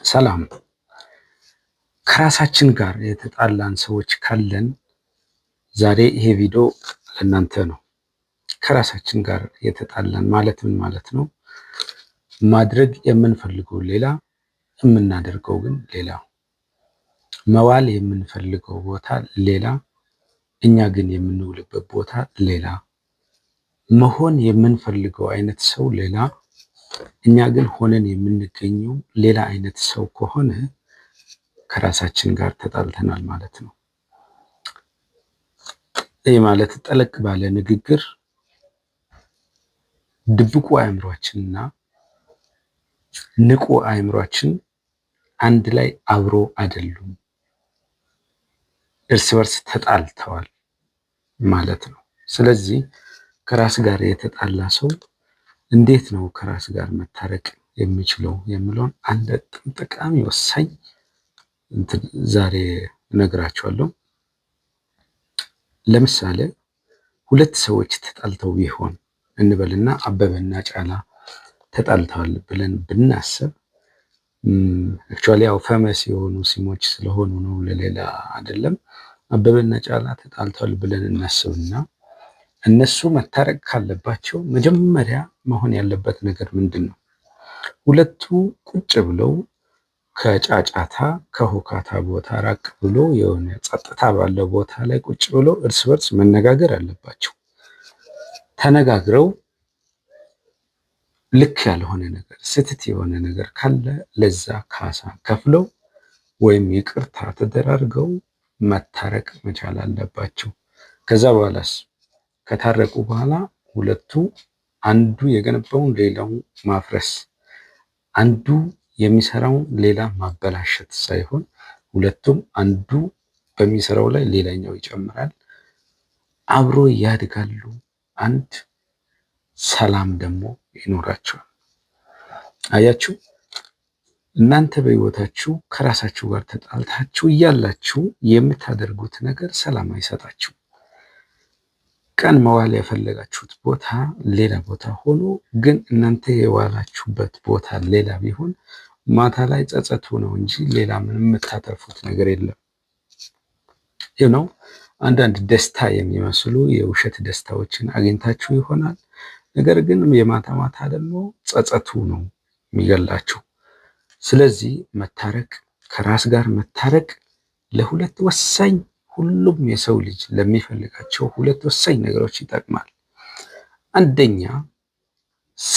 ሰላም። ከራሳችን ጋር የተጣላን ሰዎች ካለን ዛሬ ይሄ ቪዲዮ ለእናንተ ነው። ከራሳችን ጋር የተጣላን ማለት ምን ማለት ነው? ማድረግ የምንፈልገው ሌላ፣ የምናደርገው ግን ሌላ። መዋል የምንፈልገው ቦታ ሌላ፣ እኛ ግን የምንውልበት ቦታ ሌላ። መሆን የምንፈልገው አይነት ሰው ሌላ፣ እኛ ግን ሆነን የምንገኘው ሌላ አይነት ሰው ከሆነ ከራሳችን ጋር ተጣልተናል ማለት ነው። ይህ ማለት ጠለቅ ባለ ንግግር ድብቁ አእምሯችንና ንቁ አእምሯችን አንድ ላይ አብሮ አይደሉም፣ እርስ በርስ ተጣልተዋል ማለት ነው። ስለዚህ ከራስ ጋር የተጣላ ሰው እንዴት ነው ከራስ ጋር መታረቅ የሚችለው የሚለውን አንድ ጠቃሚ ወሳኝ ዛሬ እነግራችኋለሁ። ለምሳሌ ሁለት ሰዎች ተጣልተው ቢሆን እንበልና አበበና ጫላ ተጣልተዋል ብለን ብናስብ አክቹአሊ ያው ፈመስ የሆኑ ሲሞች ስለሆኑ ነው፣ ለሌላ አይደለም። አበበና ጫላ ተጣልተዋል ብለን እናስብና እነሱ መታረቅ ካለባቸው መጀመሪያ መሆን ያለበት ነገር ምንድን ነው? ሁለቱ ቁጭ ብለው ከጫጫታ ከሁካታ ቦታ ራቅ ብሎ የሆነ ጸጥታ ባለው ቦታ ላይ ቁጭ ብሎ እርስ በርስ መነጋገር አለባቸው። ተነጋግረው ልክ ያልሆነ ነገር ስህተት የሆነ ነገር ካለ ለዛ ካሳ ከፍለው ወይም ይቅርታ ተደራርገው መታረቅ መቻል አለባቸው። ከዛ በኋላስ ከታረቁ በኋላ ሁለቱ አንዱ የገነባውን ሌላው ማፍረስ፣ አንዱ የሚሰራውን ሌላ ማበላሸት ሳይሆን ሁለቱም አንዱ በሚሰራው ላይ ሌላኛው ይጨምራል፣ አብሮ ያድጋሉ። አንድ ሰላም ደግሞ ይኖራቸዋል። አያችሁ፣ እናንተ በህይወታችሁ ከራሳችሁ ጋር ተጣልታችሁ እያላችሁ የምታደርጉት ነገር ሰላም አይሰጣችሁ። ቀን መዋል የፈለጋችሁት ቦታ ሌላ ቦታ ሆኖ ግን እናንተ የዋላችሁበት ቦታ ሌላ ቢሆን ማታ ላይ ጸጸቱ ነው እንጂ ሌላ ምንም የምታተርፉት ነገር የለም። ይህ ነው። አንዳንድ ደስታ የሚመስሉ የውሸት ደስታዎችን አግኝታችሁ ይሆናል። ነገር ግን የማታ ማታ ደግሞ ጸጸቱ ነው የሚገላችሁ። ስለዚህ መታረቅ፣ ከራስ ጋር መታረቅ ለሁለት ወሳኝ፣ ሁሉም የሰው ልጅ ለሚፈልጋቸው ሁለት ወሳኝ ነገሮች ይጠቅማል። አንደኛ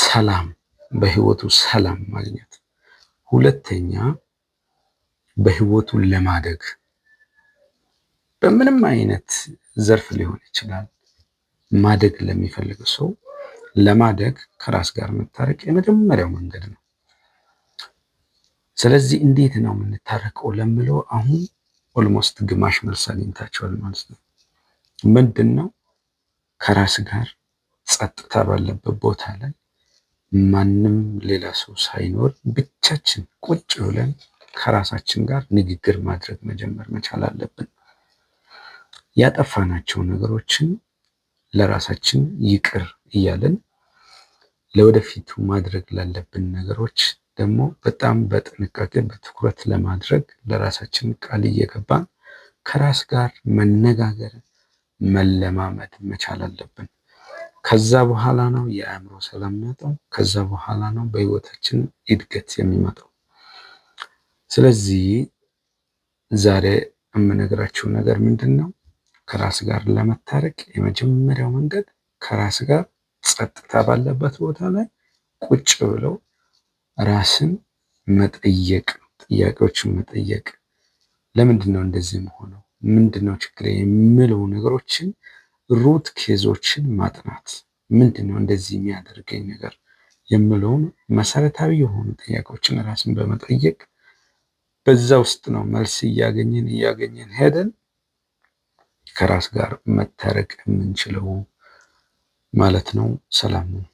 ሰላም፣ በህይወቱ ሰላም ማግኘት። ሁለተኛ በህይወቱ ለማደግ፣ በምንም አይነት ዘርፍ ሊሆን ይችላል። ማደግ ለሚፈልግ ሰው ለማደግ ከራስ ጋር መታረቅ የመጀመሪያው መንገድ ነው። ስለዚህ እንዴት ነው የምንታረቀው ለምለው አሁን ኦልሞስት ግማሽ መልስ አግኝታችኋል ማለት ነው። ምንድን ነው? ከራስ ጋር ጸጥታ ባለበት ቦታ ላይ ማንም ሌላ ሰው ሳይኖር ብቻችን ቁጭ ብለን ከራሳችን ጋር ንግግር ማድረግ መጀመር መቻል አለብን። ያጠፋናቸው ነገሮችን ለራሳችን ይቅር እያለን ለወደፊቱ ማድረግ ላለብን ነገሮች ደግሞ በጣም በጥንቃቄ በትኩረት ለማድረግ ለራሳችን ቃል እየገባን ከራስ ጋር መነጋገር መለማመድ መቻል አለብን። ከዛ በኋላ ነው የአእምሮ ሰላም የሚመጣው። ከዛ በኋላ ነው በህይወታችን እድገት የሚመጣው። ስለዚህ ዛሬ የምነግራችሁ ነገር ምንድን ነው? ከራስ ጋር ለመታረቅ የመጀመሪያው መንገድ ከራስ ጋር ጸጥታ ባለበት ቦታ ላይ ቁጭ ብለው ራስን መጠየቅ፣ ጥያቄዎችን መጠየቅ። ለምንድን ነው እንደዚህ መሆነው? ምንድን ነው ችግር የሚለው ነገሮችን ሩት ኬዞችን ማጥናት። ምንድን ነው እንደዚህ የሚያደርገኝ ነገር የሚለውን መሰረታዊ የሆኑ ጥያቄዎችን ራስን በመጠየቅ በዛ ውስጥ ነው መልስ እያገኘን ሄደን ከራስ ጋር መታረቅ የምንችለው ማለት ነው። ሰላም ነው።